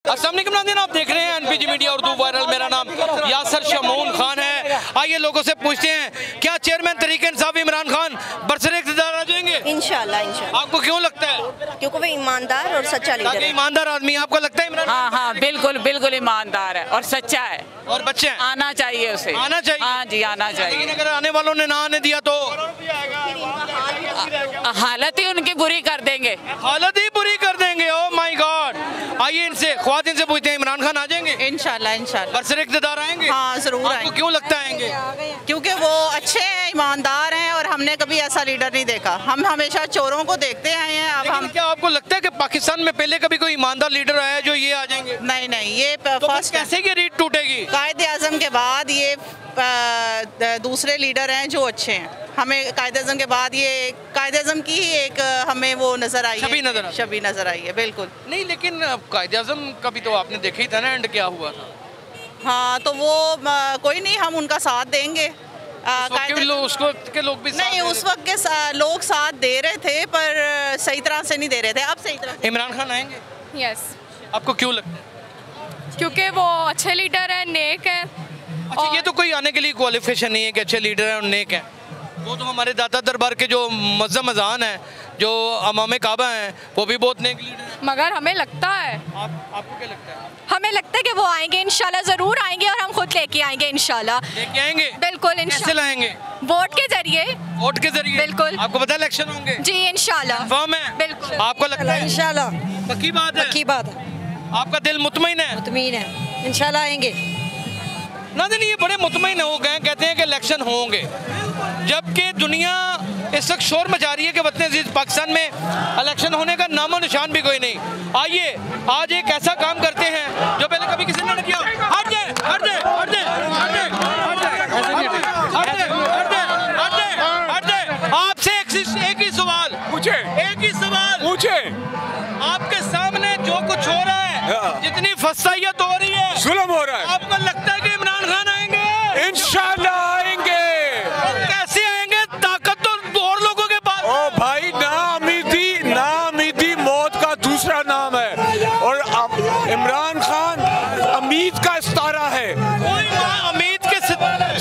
अस्सलाम वालेकुम नाज़रीन, आप देख रहे हैं एनपीजी मीडिया उर्दू वायरल। मेरा नाम यासर शमून खान है। आइए लोगों से पूछते हैं, क्या चेयरमैन तहरीक इंसाफ इमरान खान बरसरे इक़्तिदार आ जाएंगे? इंशाल्लाह इंशाल्लाह। आपको क्यों लगता है? क्योंकि वो ईमानदार और सच्चा लीडर है। ईमानदार आदमी आपको लगता है इमरान? हाँ, बिल्कुल बिल्कुल ईमानदार है और सच्चा है। और बच्चे हैं? आना चाहिए उसे, आना चाहिए। हाँ जी, आना चाहिए। लेकिन अगर आने वालों ने ना आने दिया तो हालत ही उनकी बुरी कर देंगे। हालत ही बुरी कर देंगे। Oh my God. आइए इनसे ख्वातीन से पूछते हैं, इमरान खान आ जाएंगे? इंशाल्लाह इंशाल्लाह। बरसरे इक़्तिदार आएंगे? हाँ जरूर आपको आएंगे। क्यों लगता है आएंगे? क्योंकि वो अच्छे हैं, ईमानदार हैं और हमने कभी ऐसा लीडर नहीं देखा। हम हमेशा चोरों को देखते आए हैं। अब हम क्या आपको लगता है कि पाकिस्तान में पहले कभी कोई ईमानदार लीडर आया है जो ये आ जाएंगे? नहीं, ये तो फर्स्ट कैसे ये रीत टूटेगी? कायदे आजम के बाद ये दूसरे लीडर हैं जो अच्छे हैं। हमें कायदे आजम के बाद ये कायदे आजम की ही एक हमें वो नजर आई छवि नजर आई है। बिल्कुल नहीं, लेकिन कायदे आजम का भी तो आपने देखा ही था ना एंड क्या हुआ था। हाँ, तो वो कोई नहीं, हम उनका साथ देंगे। उसको के लोग भी नहीं, उस वक्त के लोग साथ दे रहे थे पर सही तरह से नहीं दे रहे थे। अब सही तरह। इमरान खान आएंगे? यस। आपको क्यों लगता है? क्योंकि वो अच्छे लीडर है, नेक है। अच्छा, ये तो कोई आने के लिए क्वालिफिकेशन नहीं है कि अच्छे लीडर हैं और नेक हैं। वो तो हमारे दाता दरबार के जो मज़हब अज़ान हैं, जो इमाम काबा हैं, वो भी बहुत नेक लीडर हैं। मगर हमें लगता है, आपको क्या लगता है? हमें लगता है कि वो आएंगे, इंशाल्लाह ज़रूर आएंगे और हम खुद लेके आएंगे इंशाल्लाह। लेके आएंगे? बिल्कुल कैसे इंशाल्लाह। लाएंगे? वोट के जरिए। वोट के जरिए? बिल्कुल। आपको पता है इलेक्शन होंगे? जी इंशाल्लाह। फर्म है? बिल्कुल। आपको लगता है? इंशाल्लाह। पक्की बात है? पक्की बात है। आपका दिल मुतमईन है? मुतमीन है, इंशाल्लाह आएंगे। नाज़रीन, ये बड़े मुतमईन हो गए, कहते हैं कि इलेक्शन होंगे, जबकि दुनिया इस वक्त शोर मचा रही है कि वतन अजीज पाकिस्तान में इलेक्शन होने का नामो निशान भी कोई नहीं। आइए आज एक ऐसा काम करते हैं जो पहले कभी किसी ने नहीं किया। हट जाए, हट जाए, हट जाए, हट जाए, हट जाए, हट जाए, हट जाए, हट जाए। आपसे एक ही सवाल पूछे, एक ही सवाल पूछे। आपके सामने जो कुछ हो रहा है, जितनी फसाइयत हो रही है, जुल्म हो रहा है, आपको लगता है कि इमरान खान आएंगे? इंशाल्लाह आएंगे। कैसे आएंगे? ताकत तो और लोगों के पास। ओ भाई, नाउमीदी मौत का दूसरा नाम है और इमरान खान उम्मीद का सितारा है। उम्मीद के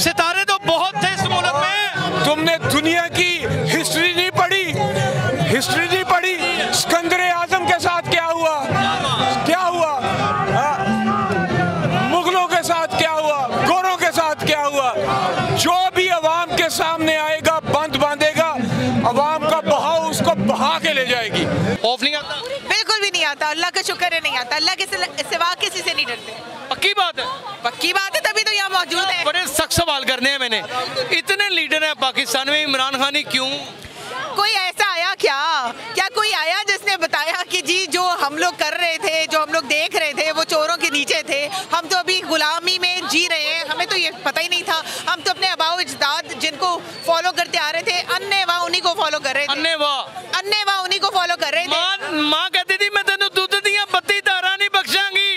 सितारे तो बहुत थे इस मुल्क में। तुमने दुनिया की हिस्ट्री नहीं पढ़ी? सिकंदर आजम के साथ क्या हुआ? मुगलों के साथ क्या हुआ? गोरों के साथ क्या हुआ? जो भी अवाम के सामने आएगा, बंद बांधेगा, अवाम का बहाव उसको बहा के ले जाएगी। खौफ नहीं आता? बिल्कुल भी नहीं आता। अल्लाह का शुक्र है, नहीं आता। अल्लाह के सिवा किसी से नहीं डरते। पक्की बात है? पक्की बात है, तभी तो यहाँ मौजूद है। बड़े सख्त सवाल करने हैं मैंने। इतने लीडर हैं पाकिस्तान में, इमरान खान ही क्यों? कोई ऐसा आया क्या कोई आया जिसने बताया कि जी जो हम लोग कर रहे थे, जो हम लोग देख रहे थे, वो चोरों के नीचे थे। हम तो अभी गुलामी में जी रहे हैं, हमें तो ये पता ही नहीं था। हम तो अपने आबाओ अजदाद जिनको फॉलो करते आ रहे थे, अन्ने वाह उन्हीं को फॉलो कर रहे थे। अन्ने वाह उन्हीं को फॉलो कर रहे थे। माँ कहती थी मैं तेन दूध दिया बत्ती तारा नहीं बख्शांगी,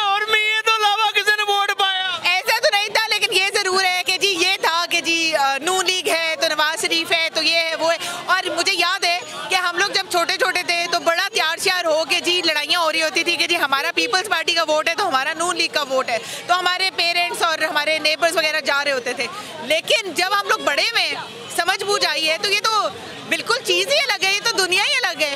और मैं ये तो लावा किसी ने वोट पाया। ऐसा तो नहीं था, लेकिन ये जरूर है कि जी ये था कि जी नून लीग है तो नवाज शरीफ है तो ये है वो है। और मुझे याद है कि हम लोग जब छोटे छोटे थे तो बड़ा तैयार श्यार हो के जी लड़ाइयाँ हो रही होती थी कि जी हमारा पीपल्स पार्टी का वोट है तो हमारा नून लीग का वोट है, तो हमारे पेरेंट्स और हमारे नेबर्स वगैरह जा रहे होते थे। लेकिन जब हम लोग बड़े हुए, समझ बूझ आई है, तो ये तो बिल्कुल चीज़ ही अलग है, ये तो दुनिया ही अलग है।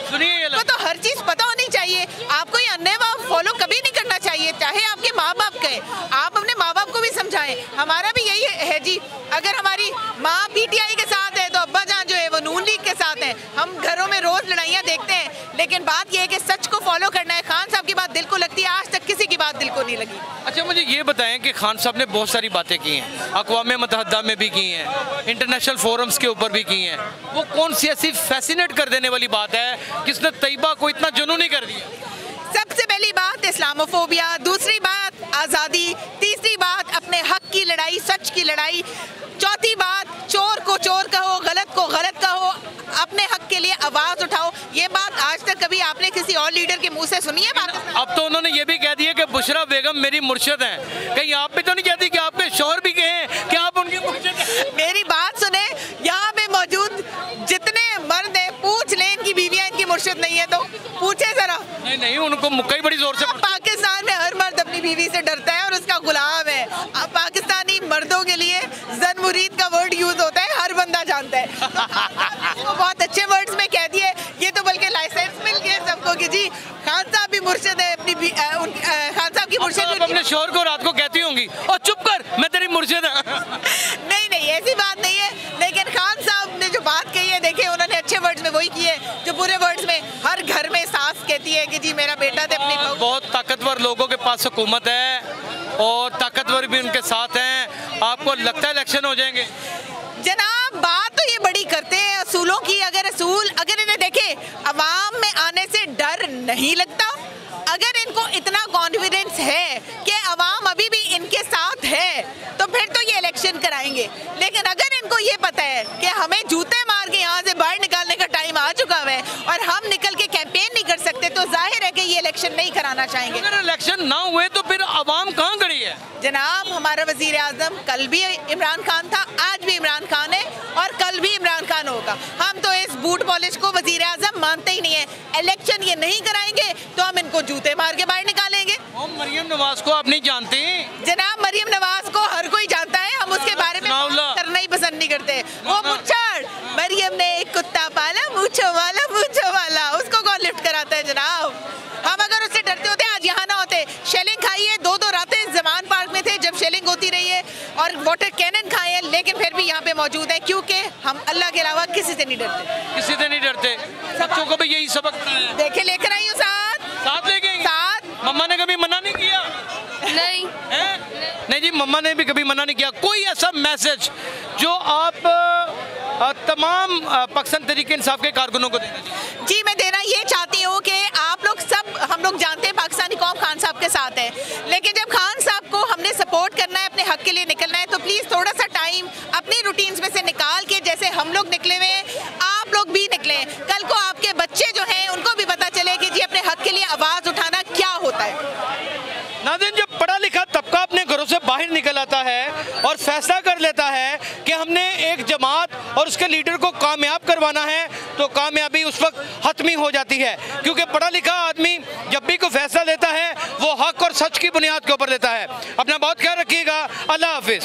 तो हर चीज़ पता होनी चाहिए। आपको ये अन्नेवा फॉलो कभी नहीं करना चाहिए, चाहे आपके माँ बाप कहे। आप अपने माँ बाप को भी समझाएं। हमारा भी यही है जी, अगर हमारी माँ पीटीआई के साथ है तो अब्बा जान जो है वो नून लीग के साथ है। हम घरों में रोज लड़ाइयाँ देखते हैं, लेकिन बात यह है कि सच को फॉलो करना है। खान साहब की बात दिल को लगती है, आज तक किसी की बात दिल को नहीं लगी। अच्छा, मुझे ये बताएं कि खान साहब ने बहुत सारी बातें की हैं, अक़वाम मुत्तहिदा में भी की हैं, इंटरनेशनल फोरम्स के ऊपर भी की हैं। वो कौन सी ऐसी फैसिनेट कर देने वाली बात है किसने तैयबा को इतना जुनूनी कर दिया? सबसे पहली बात इस्लामोफोबिया, दूसरी बात आज़ादी, तीसरी बात अपने हक की लड़ाई, सच की लड़ाई, चौथी बात चोर को चोर कहो, गलत को गलत कहो, अपने हक के लिए आवाज़ उठाओ। ये बात आज तक कभी आपने किसी और लीडर के मुंह से सुनी है? अब तो उन्होंने ये भी कह दिया कि बुशरा बेगम मेरी मुर्शिद हैं। कहीं आप भी तो नहीं कहती कि आपके शौहर भी कहें कि आप उनकी मुर्शिद हैं? मेरी बात सुने, यहाँ पे मौजूद जितने मर्द हैं पूछ लें इनकी बीवियाँ इनकी मुर्शिद नहीं है तो पूछे जरा। नहीं, उनको मुक्का ही बड़ी जोर से बीवी से डरता है और उसका गुलाम है। अब पाकिस्तानी मर्दों के लिए जन मुरीद का वर्ड यूज होता है, हर बंदा जानता है। तो बहुत अच्छे वर्ड्स में कह दिए, ये तो बल्कि लाइसेंस मिल गया सबको कि जी खान साहब भी मुर्शिद है, अपनी खान साहब की मुर्शिद अपने शोहर को रात को कहती होंगी और चुप कर मैं तेरी मुर्शिद नहीं नहीं, ऐसी बात नहीं है, लेकिन खान साहब ने जो बात कही है, देखिए उन्होंने अच्छे वर्ड्स में वही की है जो बुरे वर्ड्स में हर घर में सास कहती है कि जी मेरा बेटा तो अपनी बहू। बहुत ताकतवर लोगों के पास हुकूमत है और ताकतवर भी उनके साथ हैं। आपको लगता है इलेक्शन हो जाएंगे? जनाब बात तो ये बड़ी करते हैं असूलों की, अगर इन्हें देखे अवाम में आने से डर नहीं लगता, अगर इनको इतना कॉन्फिडेंस है कि अवाम अभी भी इनके साथ है, तो फिर तो ये इलेक्शन कराएंगे। लेकिन अगर इनको ये पता है कि हमें जूते मार के यहाँ से बाहर निकालने का टाइम आ चुका है और हम निकल के कैंपेन नहीं कर सकते, तो जाहिर है कि ये इलेक्शन नहीं कराना चाहेंगे। अगर इलेक्शन ना हुए तो फिर अवाम कहाँ खड़ी है? जनाब हमारा वजीर आजम कल भी इमरान खान था, आज भी इमरान खान है और कल भी इमरान खान होगा। हम तो इस बूट पॉलिश को वजीर आजम मानते ही नहीं है। इलेक्शन ये नहीं कराएंगे तो हम इनको जूते मार के बाहर निकालेंगे। मरियम नवाज को आप नहीं जानती? जनाब मरियम नवाज को हर कोई जानता है, हम उसके बारे में करना ही पसंद नहीं करते। वो मुच्छड़, मरियम ने एक कुत्ता पाला मूंछों वाला, उसको कौन लिफ्ट कराता है जनाब? हम अगर उससे डरते होते आज यहाँ ना होते। शेलिंग खाई है, 2 रातें जमान पार्क में थे जब शेलिंग होती रही है, और वाटर कैनन खाए हैं, लेकिन फिर भी यहाँ पे मौजूद है क्योंकि हम अल्लाह के अलावा किसी से नहीं डरते। किसी से नहीं डरते। बच्चों को भी यही सबक देखे लेकर आई हूँ साथ लेके मम्मा ने कभी मना नहीं किया? नहीं जी, मम्मा ने भी कभी मना नहीं किया। कोई ऐसा मैसेज जो आप तमाम पाकिस्तान तहरीक इंसाफ के कारकुनों को देना चाहिए? जी मैं देना ये चाहती हूँ कि आप लोग सब, हम लोग जानते हैं पाकिस्तानी कौम खान साहब के साथ है, लेकिन जब खान साहब को हमने सपोर्ट करना है, अपने हक के लिए निकलना है, तो प्लीज़ थोड़ा सा टाइम अपनी रूटीन्स में से निकाल के, जैसे हम लोग निकले हुए हैं, आप लोग भी निकलें। कल को आपके बच्चे जो हैं उनको भी पता चले कि जी अपने हक के लिए आवाज़ उठाना क्या होता है। नाज़रीन, जब पढ़ा लिखा तबका अपने घरों से बाहर निकल आता है और फैसला कर लेता है कि हमने एक जमात और उसके लीडर को कामयाब करवाना है, तो कामयाबी उस वक्त हतमी हो जाती है, क्योंकि पढ़ा लिखा आदमी जब भी कोई फैसला लेता है वो हक और सच की बुनियाद के ऊपर लेता है। अपना बहुत ख्याल रखिएगा। अल्लाह हाफिज़।